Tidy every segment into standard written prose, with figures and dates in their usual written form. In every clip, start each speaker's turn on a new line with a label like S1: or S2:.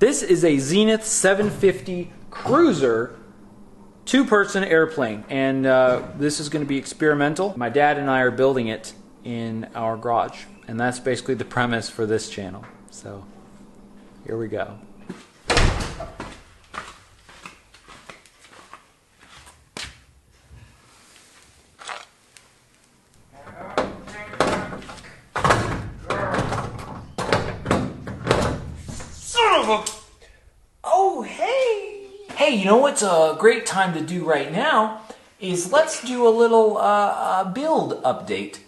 S1: This is a Zenith 750 Cruzer two-person airplane, and this is going to be experimental. My dad and I are building it in our garage, and that's basically the premise for this channel. So here we go. Oh, hey! Hey, you know what's a great time to do right now is let's do a little build update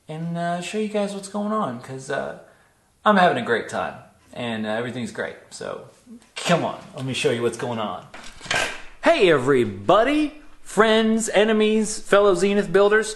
S1: and show you guys what's going on, because I'm having a great time and everything's great. So come on, let me show you what's going on. Hey everybody, friends, enemies, fellow Zenith builders.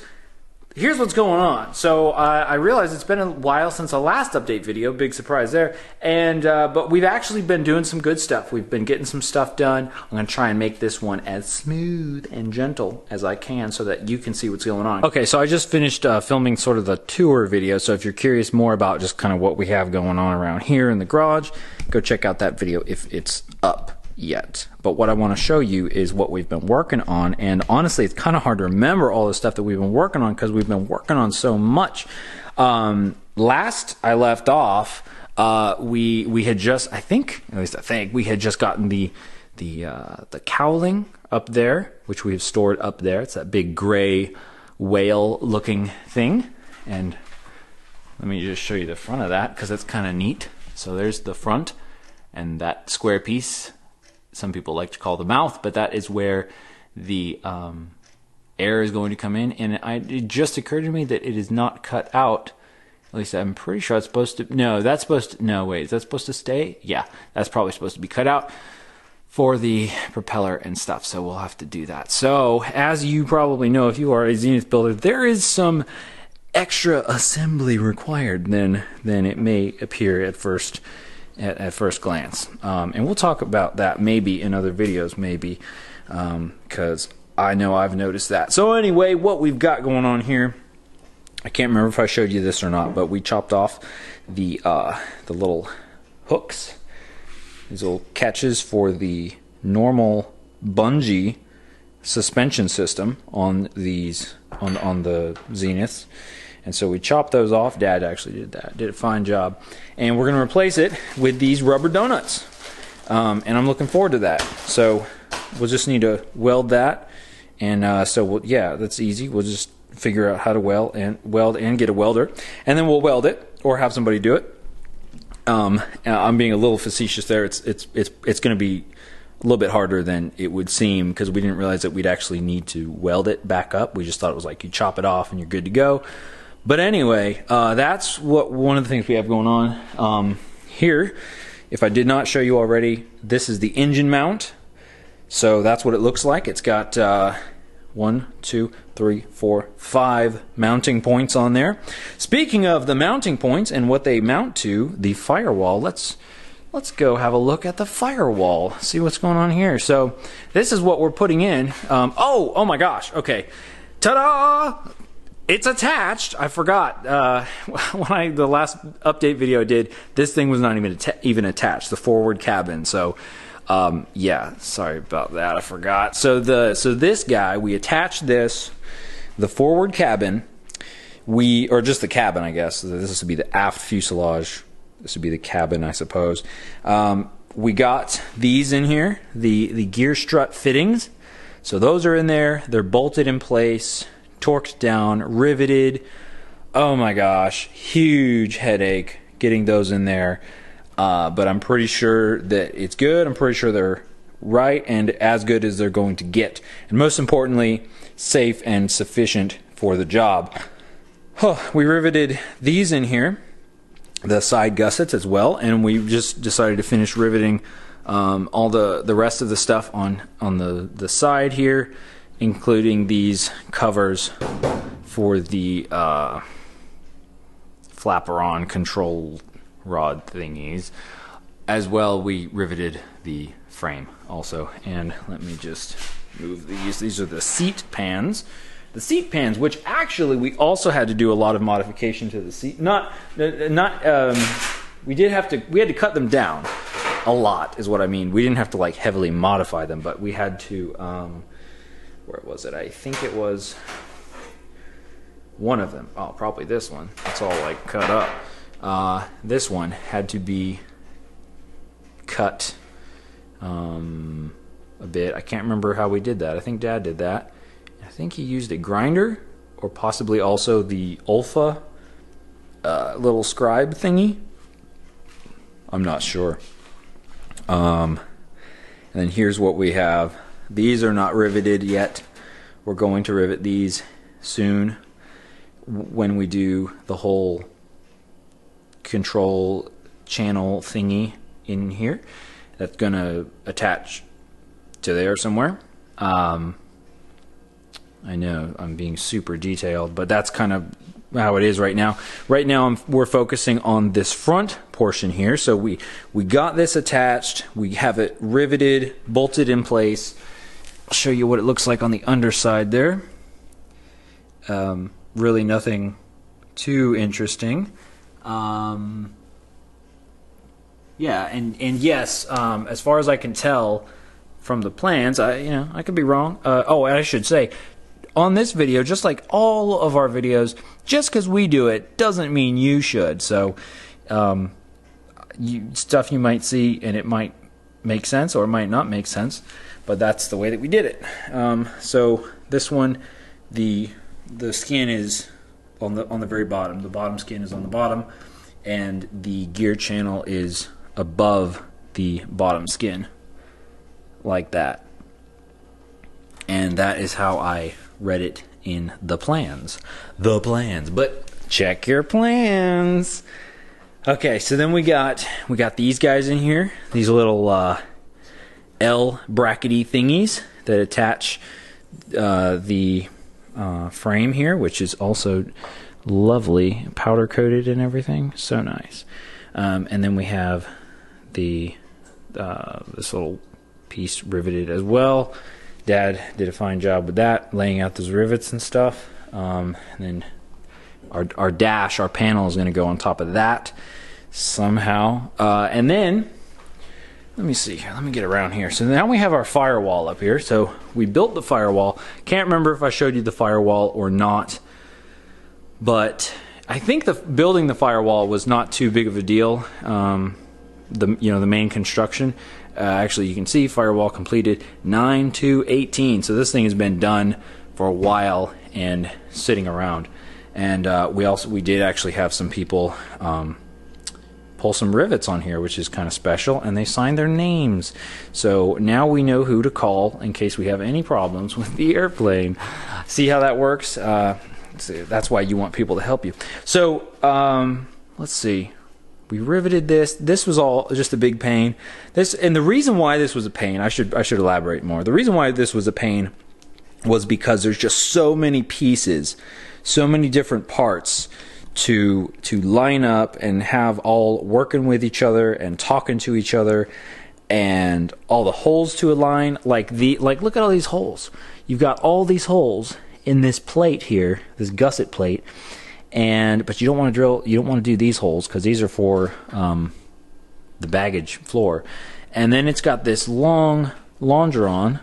S1: Here's what's going on. So I realize it's been a while since the last update video, big surprise there, and but we've actually been doing some good stuff. We've been getting some stuff done. I'm going to try and make this one as smooth and gentle as I can so that you can see what's going on. Okay, so I just finished filming sort of the tour video, so if you're curious more about just kind of what we have going on around here in the garage, go check out that video if it's up yet. But what I want to show you is what we've been working on, and honestly it's kind of hard to remember all the stuff that we've been working on because we've been working on so much. Last I left off, we had just, I think we had just gotten the cowling up there, which we've stored up there. It's that big gray whale looking thing, and let me just show you the front of that because it's kind of neat. So there's the front, and that square piece some people like to call the mouth, but that is where the air is going to come in. And it just occurred to me that it is not cut out. At least I'm pretty sure it's supposed to. No, that's supposed to. No, wait, is that supposed to stay? Yeah, that's probably supposed to be cut out for the propeller and stuff. So we'll have to do that. So as you probably know, if you are a Zenith builder, there is some extra assembly required than it may appear at first. At first glance, and we'll talk about that maybe in other videos, maybe, because I know I've noticed that. So anyway, what we've got going on here, I can't remember if I showed you this or not, but we chopped off the little hooks, these little catches for the normal bungee suspension system on these on the Zeniths. And so we chopped those off. Dad actually did that. Did a fine job. And we're going to replace it with these rubber donuts. And I'm looking forward to that. So we'll just need to weld that. And yeah, that's easy. We'll just figure out how to weld and get a welder. And then we'll weld it or have somebody do it. I'm being a little facetious there. It's going to be a little bit harder than it would seem because we didn't realize that we'd actually need to weld it back up. We just thought it was like you chop it off and you're good to go. But anyway, that's one of the things we have going on here. If I did not show you already, this is the engine mount. So that's what it looks like. It's got 1, 2, 3, 4, 5 mounting points on there. Speaking of the mounting points and what they mount to, the firewall, let's go have a look at the firewall, see what's going on here. So this is what we're putting in. Oh my gosh, okay. Ta-da! It's attached. I forgot. When the last update video I did, this thing was not even attached, the forward cabin. So yeah, sorry about that. I forgot. So this guy, we attached the forward cabin, or just the cabin, I guess. This would be the aft fuselage. This would be the cabin, I suppose. We got these in here, the gear strut fittings. So those are in there. They're bolted in place, torqued down, riveted. Oh my gosh, huge headache getting those in there. But I'm pretty sure that it's good. I'm pretty sure they're right and as good as they're going to get. And most importantly, safe and sufficient for the job. We riveted these in here, the side gussets as well, and we just decided to finish riveting all the rest of the stuff on the side here, including these covers for the flapper-on control rod thingies. As well, we riveted the frame also. And let me just move these. These are the seat pans. The seat pans, which actually we also had to do a lot of modification to the seat. We had to cut them down. a lot is what I mean. We didn't have to like heavily modify them, but we had to, where was it? I think it was one of them. Oh, probably this one. It's all like cut up. This one had to be cut a bit. I can't remember how we did that. I think Dad did that. I think he used a grinder, or possibly also the Olfa little scribe thingy. I'm not sure. And then here's what we have. These are not riveted yet. We're going to rivet these soon when we do the whole control channel thingy in here. That's going to attach to there somewhere. I know I'm being super detailed, but that's kind of how it is right now. Right now we're focusing on this front portion here. So we got this attached. We have it riveted, bolted in place. I'll show you what it looks like on the underside there. Really nothing too interesting. Yeah, and yes, as far as I can tell from the plans, I could be wrong. Oh, and I should say, on this video, just like all of our videos, just because we do it doesn't mean you should. So, stuff you might see and it might make sense or it might not make sense, but that's the way that we did it. So this one, the skin is on the very bottom. The bottom skin is on the bottom, and the gear channel is above the bottom skin, like that. And that is how I read it in the plans. But check your plans. Okay, so then we got these guys in here, these little L brackety thingies that attach the frame here, which is also lovely, powder coated and everything, so nice. And then we have the this little piece riveted as well. Dad did a fine job with that, laying out those rivets and stuff. And then our dash, our panel, is going to go on top of that somehow. And then, let me see here. Let me get around here. So now we have our firewall up here. So we built the firewall. Can't remember if I showed you the firewall or not. But I think building the firewall was not too big of a deal. The main construction. Actually, you can see firewall completed 9/2/18. So this thing has been done for a while and sitting around. And we did actually have some people pull some rivets on here, which is kind of special, and they signed their names. So now we know who to call in case we have any problems with the airplane. See how that works? That's why you want people to help you. So let's see. We riveted this. This was all just a big pain. And the reason why this was a pain, I should elaborate more. The reason why this was a pain was because there's just so many pieces, so many different parts to line up and have all working with each other and talking to each other, and all the holes to align. Like look at all these holes. You've got all these holes in this plate here, this gusset plate. But you don't want to drill. You don't want to do these holes because these are for the baggage floor. And then it's got this long longeron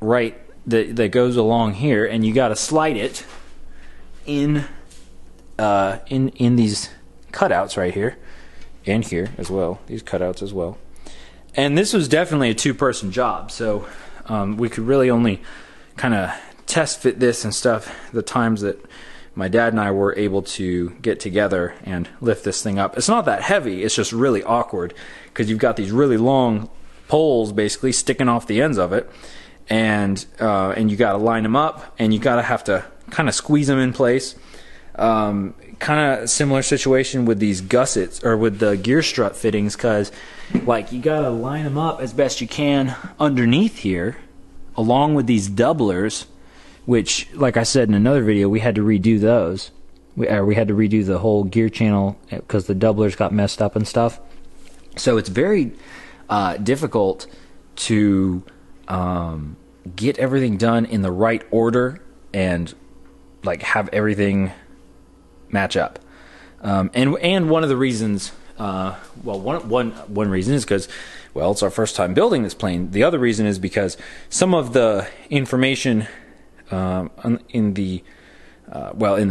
S1: right that goes along here, and you got to slide it in these cutouts right here, and here as well. These cutouts as well. And this was definitely a two-person job, so we could really only kind of test fit this and stuff the times that my dad and I were able to get together and lift this thing up. It's not that heavy, it's just really awkward because you've got these really long poles basically sticking off the ends of it, and you got to line them up, and you got to have to kind of squeeze them in place. Kind of similar situation with these gussets or with the gear strut fittings, because like you got to line them up as best you can underneath here, along with these doublers, which, like I said in another video, we had to redo those. We had to redo the whole gear channel because the doublers got messed up and stuff. So it's very difficult to get everything done in the right order and like have everything match up. And one of the reasons Well, one reason is because, well, it's our first time building this plane. The other reason is because some of the information in the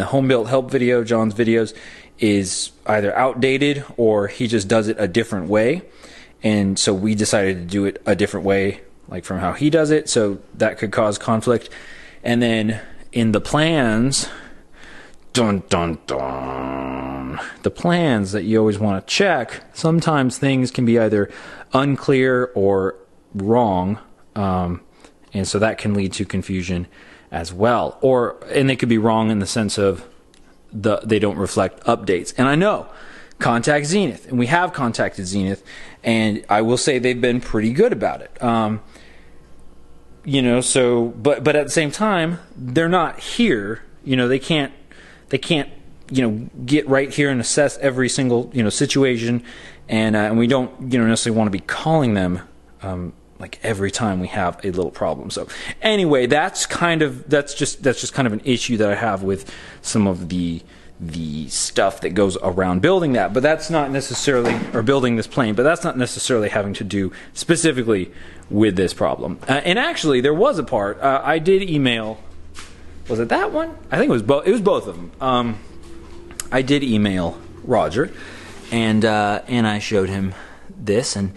S1: home built help video, John's videos, is either outdated or he just does it a different way. And so we decided to do it a different way, like from how he does it. So that could cause conflict. And then in the plans, dun dun dun, the plans that you always want to check, sometimes things can be either unclear or wrong. And so that can lead to confusion as well. And they could be wrong in the sense of they don't reflect updates. And I know, contact Zenith, and we have contacted Zenith, and I will say they've been pretty good about it. So but at the same time, they're not here. They can't get right here and assess every single situation, and we don't necessarily want to be calling them like every time we have a little problem. So anyway, that's just kind of an issue that I have with some of the stuff that goes around building that, but that's not necessarily, or building this plane, but that's not necessarily having to do specifically with this problem. And actually, there was a part I did email. Was it that one? I think it was both. It was both of them. I did email Roger, and I showed him this, and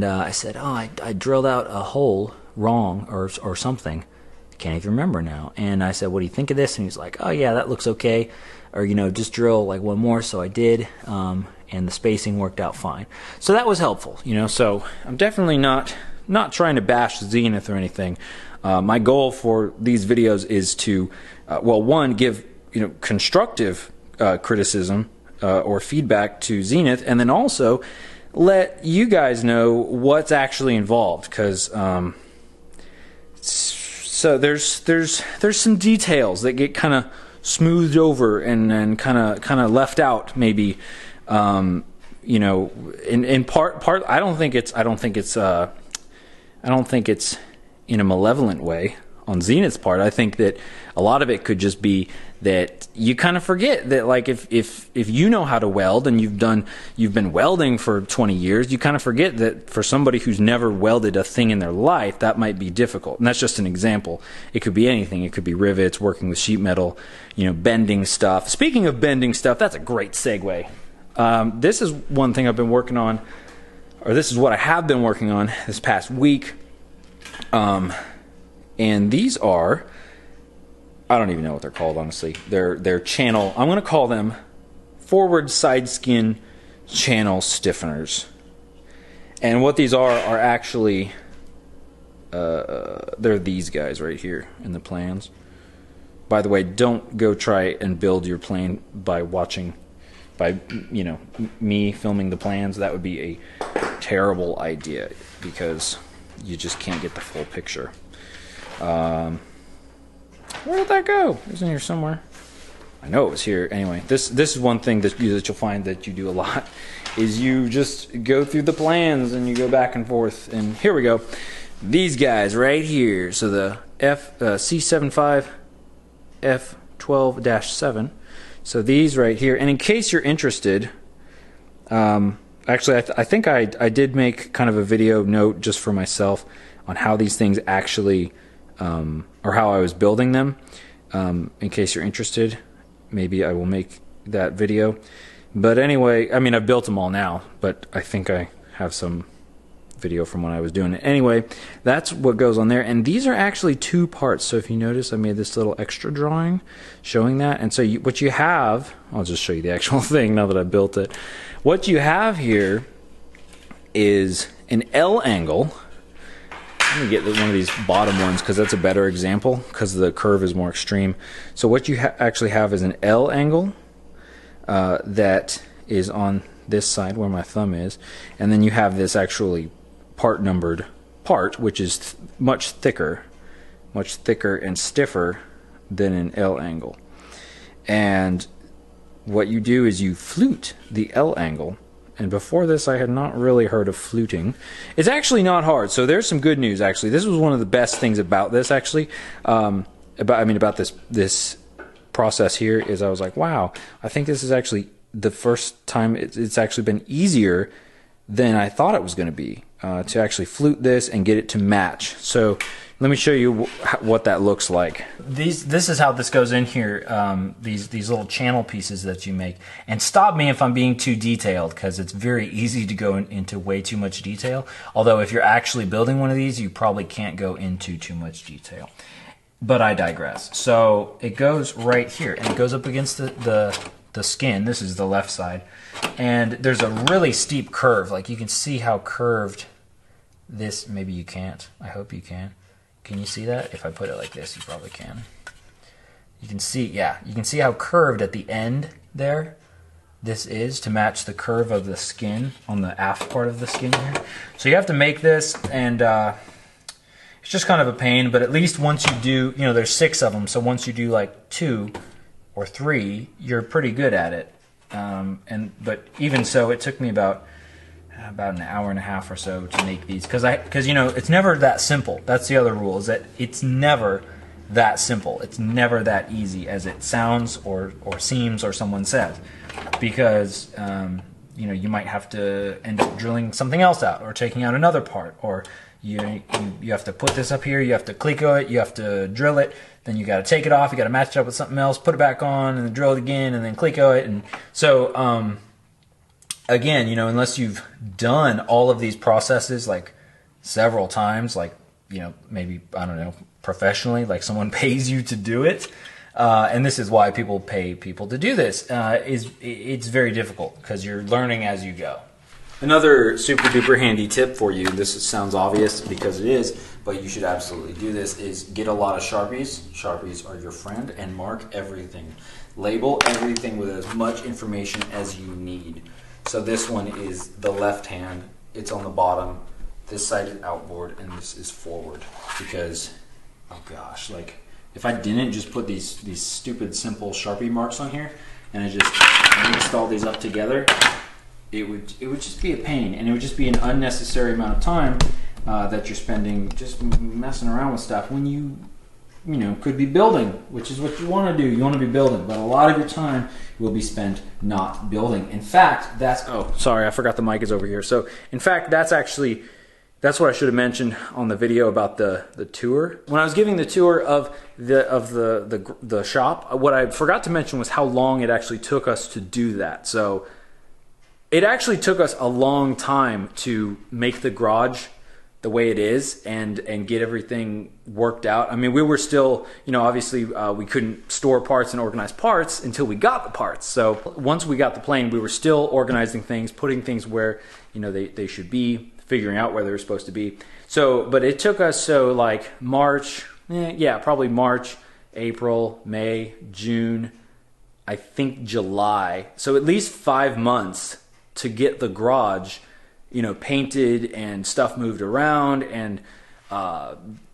S1: I said, oh, I drilled out a hole wrong or something. Can't even remember now. And I said, what do you think of this? And he's like, oh yeah, that looks okay. Or just drill like one more. So I did, and the spacing worked out fine. So that was helpful. So I'm definitely not trying to bash Zenith or anything. My goal for these videos is to, one, give constructive criticism or feedback to Zenith, and then also let you guys know what's actually involved, because so there's some details that get kind of smoothed over and kind of left out, maybe. In part I don't think it's in a malevolent way on Zenith's part. I think that a lot of it could just be that you kind of forget that, like, if you know how to weld and you've been welding for 20 years, you kind of forget that for somebody who's never welded a thing in their life, that might be difficult. And that's just an example. It could be anything. It could be rivets, working with sheet metal, bending stuff. Speaking of bending stuff, that's a great segue. This is one thing I've been working on, or this is what I have been working on this past week. And these are, I don't even know what they're called, honestly. They're channel, I'm going to call them forward side skin channel stiffeners. And what these are actually, they're these guys right here in the plans. By the way, don't go try and build your plane by watching, me filming the plans. That would be a terrible idea, because you just can't get the full picture. Where did that go? It was in here somewhere. I know it was here. Anyway, this is one thing that you'll find that you do a lot, is you just go through the plans and you go back and forth. And here we go. These guys right here. So the C75 F12-7. So these right here. And in case you're interested, actually I think I did make kind of a video note just for myself on how these things actually, or how I was building them. In case you're interested, maybe I will make that video. But anyway, I mean, I've built them all now, but I think I have some video from when I was doing it. Anyway, that's what goes on there. And these are actually two parts. So if you notice, I made this little extra drawing showing that. And so what you have, I'll just show you the actual thing now that I built it. What you have here is an L angle. Let me get one of these bottom ones because that's a better example, because the curve is more extreme. So what you actually have is an L angle that is on this side where my thumb is, and then you have this actually part numbered part, which is much thicker and stiffer than an L angle. And what you do is you flute the L angle. And before this, I had not really heard of fluting. It's actually not hard. So there's some good news, actually. This was one of the best things about this, actually. About this process here, is I was like, wow, I think this is actually
S2: the first time it's actually been easier than I thought it was going to be to actually flute this and get it to match. So let me show you what that looks like.
S1: This is how this goes in here, these little channel pieces that you make. And stop me if I'm being too detailed, because it's very easy to go into way too much detail. Although if you're actually building one of these, you probably can't go into too much detail. But I digress. So it goes right here, and it goes up against the skin. This is the left side. And there's a really steep curve. Like, you can see how curved this, maybe you can't. I hope you can. Can you see that? If I put it like this, you probably can. You can see, yeah, you can see how curved at the end there this is to match the curve of the skin on the aft part of the skin here. So you have to make this, and it's just kind of a pain, but at least once you do, you know, there's 6 of them, so once you do like 2 or 3, you're pretty good at it. But even so, it took me about an hour and a half or so to make these, because you know, it's never that simple. That's the other rule, is that it's never that simple. It's never that easy as it sounds or seems or someone says, because you know, you might have to end up drilling something else out or taking out another part, or you have to put this up here, you have to cleco it, you have to drill it, then you got to take it off, you got to match it up with something else, put it back on, and then drill it again, and then cleco it. And so again, you know, unless you've done all of these processes like several times, like, you know, maybe, I don't know, professionally, like someone pays you to do it, and this is why people pay people to do this, it's very difficult because you're learning as you go.
S2: Another super duper handy tip for you, this sounds obvious because it is, but you should absolutely do this, is get a lot of Sharpies. Sharpies are your friend, and mark everything. Label everything with as much information as you need. So this one is the left hand, it's on the bottom, this side is outboard, and this is forward. Because, oh gosh, like, if I didn't just put these stupid simple Sharpie marks on here, and I just mixed all these up together, it would just be a pain, and it would just be an unnecessary amount of time that you're spending just messing around with stuff when you know, could be building, which is what you want to do. You want to be building, but a lot of your time will be spent not building. In fact, that's, oh, sorry, I forgot the mic is over here. So, in fact, that's what I should have mentioned on the video about the tour. When I was giving the tour of the shop, what I forgot to mention was how long it actually took us to do that. So, it actually took us a long time to make the garage the way it is and get everything worked out. I mean, we were still, you know, obviously we couldn't store parts and organize parts until we got the parts. So once we got the plane, we were still organizing things, putting things where, you know, they should be, figuring out where they were supposed to be. So, but it took us, so like March, probably March, April, May, June, I think July. So at least 5 months to get the garage, you know, painted and stuff moved around, and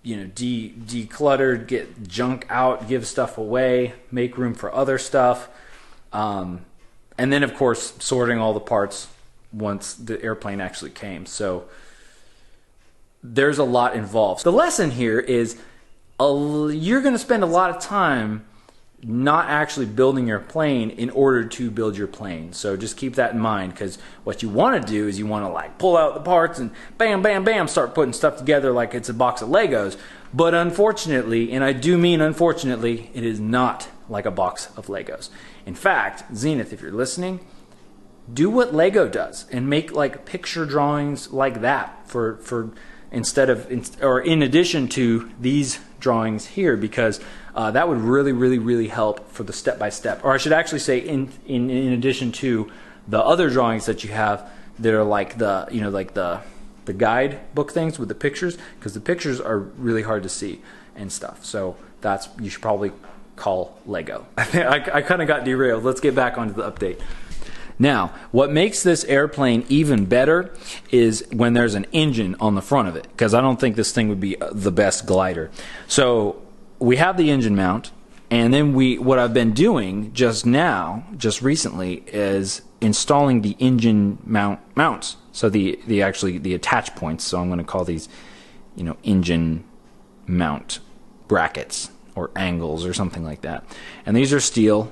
S2: you know, decluttered, get junk out, give stuff away, make room for other stuff, and then of course sorting all the parts once the airplane actually came. So there's a lot involved. The lesson here is you're going to spend a lot of time not actually building your plane in order to build your plane. So just keep that in mind, because what you want to do is you want to like pull out the parts and bam, bam, bam, start putting stuff together like it's a box of Legos. But unfortunately, and I do mean unfortunately, it is not like a box of Legos. In fact, Zenith, if you're listening, do what Lego does and make like picture drawings like that for instead of, or in addition to these drawings here, because that would really, really, really help for the step-by-step. Or I should actually say in addition to the other drawings that you have that are like the, you know, like the guide book things with the pictures, because the pictures are really hard to see and stuff. So that's, you should probably call Lego. I kind of got derailed. Let's get back onto the update. Now, what makes this airplane even better is when there's an engine on the front of it, because I don't think this thing would be the best glider. So we have the engine mount, and then what I've been doing just recently, is installing the engine mounts. So the attach points. So I'm going to call these, you know, engine mount brackets or angles or something like that. And these are steel.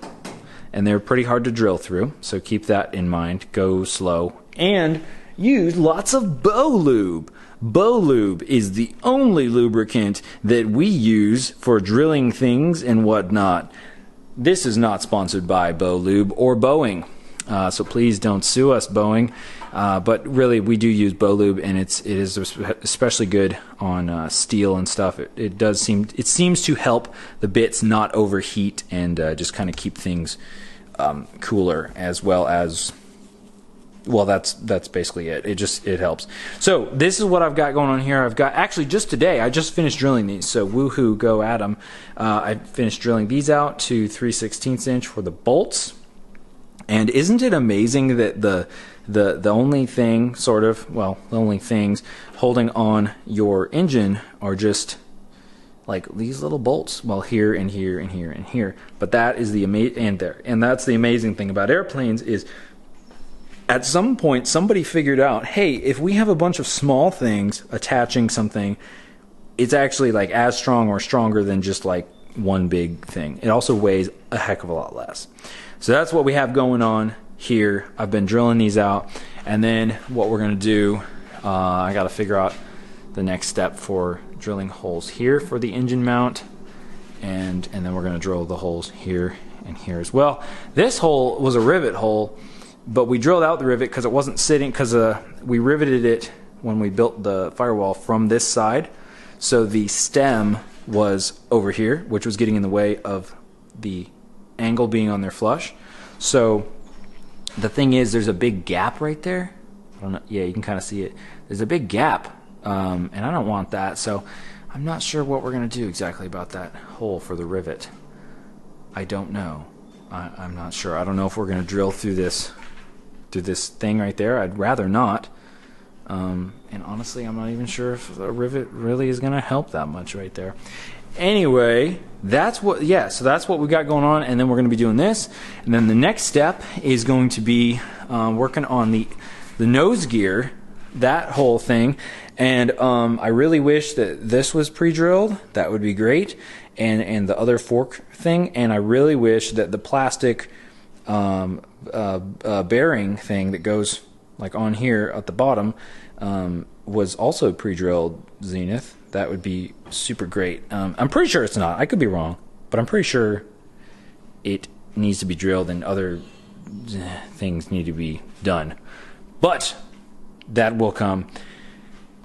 S1: and they're pretty hard to drill through, so keep that in mind. Go slow and use lots of bow lube. Bow lube is the only lubricant that we use for drilling things and whatnot. This is not sponsored by Bow Lube or Boeing, so please don't sue us, Boeing. But really, we do use Bow Lube, and it is especially good on steel and stuff. It seems to help the bits not overheat and just kind of keep things cooler, as well as. Well, that's basically it. It helps. So this is what I've got going on here. I've got, actually just today, I just finished drilling these. So woohoo, go Adam. I finished drilling these out to 3/16 inch for the bolts. And isn't it amazing that the only thing, sort of, well, the only things holding on your engine are just like these little bolts. Well, here and here and here and here. But that is the and that's the amazing thing about airplanes is, at some point, somebody figured out, hey, if we have a bunch of small things attaching something, it's actually like as strong or stronger than just like one big thing. It also weighs a heck of a lot less. So that's what we have going on here. I've been drilling these out, and then what we're going to do, I got to figure out the next step for drilling holes here for the engine mount, and then we're going to drill the holes here and here as well. This hole was a rivet hole, but we drilled out the rivet because it wasn't sitting, because we riveted it when we built the firewall from this side. So the stem was over here, which was getting in the way of the angle being on there flush. So the thing is, there's a big gap right there. I don't know. Yeah, you can kind of see it. There's a big gap, and I don't want that. So I'm not sure what we're going to do exactly about that hole for the rivet. I don't know. I'm not sure. I don't know if we're going to drill through this thing right there. I'd rather not. And honestly, I'm not even sure if a rivet really is going to help that much right there. Anyway, that's what, yeah, so that's what we got going on, and then we're going to be doing this. And then the next step is going to be working on the nose gear, that whole thing. And I really wish that this was pre-drilled. That would be great. And the other fork thing. And I really wish that the plastic bearing thing that goes like on here at the bottom was also pre-drilled Zenith. That would be super great. I'm pretty sure it's not. I could be wrong, but I'm pretty sure it needs to be drilled and other things need to be done. But that will come.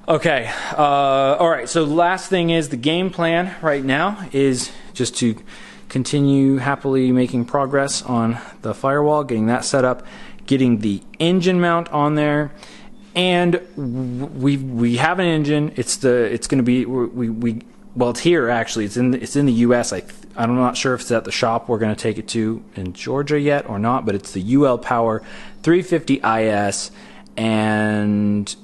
S1: Okay. All right. So the last thing is the game plan right now is just to continue happily making progress on the firewall, getting that set up, getting the engine mount on there, and we have an engine. It's going to be well, it's here actually. It's in the U.S. I'm not sure if it's at the shop we're going to take it to in Georgia yet or not, but it's the UL Power 350 IS, and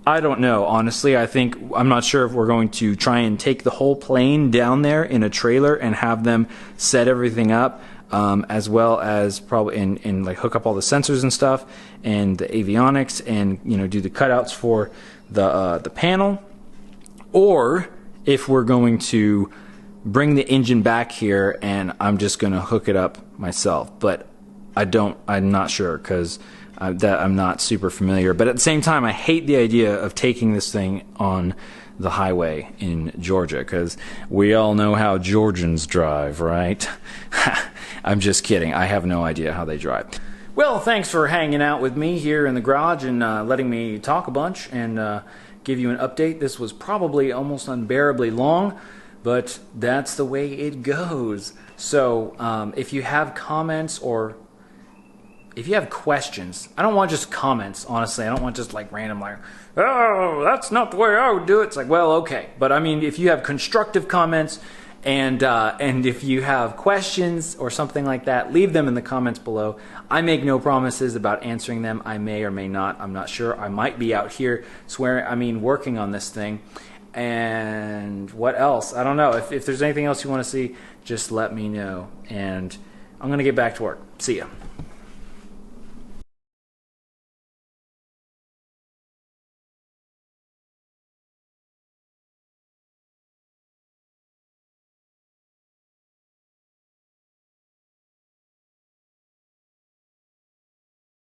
S1: I don't know, honestly. I'm not sure if we're going to try and take the whole plane down there in a trailer and have them set everything up, as well as probably and like hook up all the sensors and stuff and the avionics, and do the cutouts for the panel, or if we're going to bring the engine back here and I'm just going to hook it up myself. But I'm not sure, because that I'm not super familiar. But at the same time, I hate the idea of taking this thing on the highway in Georgia, because we all know how Georgians drive, right? I'm just kidding. I have no idea how they drive. Well, thanks for hanging out with me here in the garage and letting me talk a bunch and give you an update. This was probably almost unbearably long, but that's the way it goes. So if you have comments or if you have questions, I don't want just comments, honestly. I don't want just like random like, oh, that's not the way I would do it. It's like, well, okay. But I mean, if you have constructive comments and if you have questions or something like that, leave them in the comments below. I make no promises about answering them. I may or may not. I'm not sure. I might be out here working on this thing. And what else? I don't know. If there's anything else you want to see, just let me know. And I'm going to get back to work. See ya.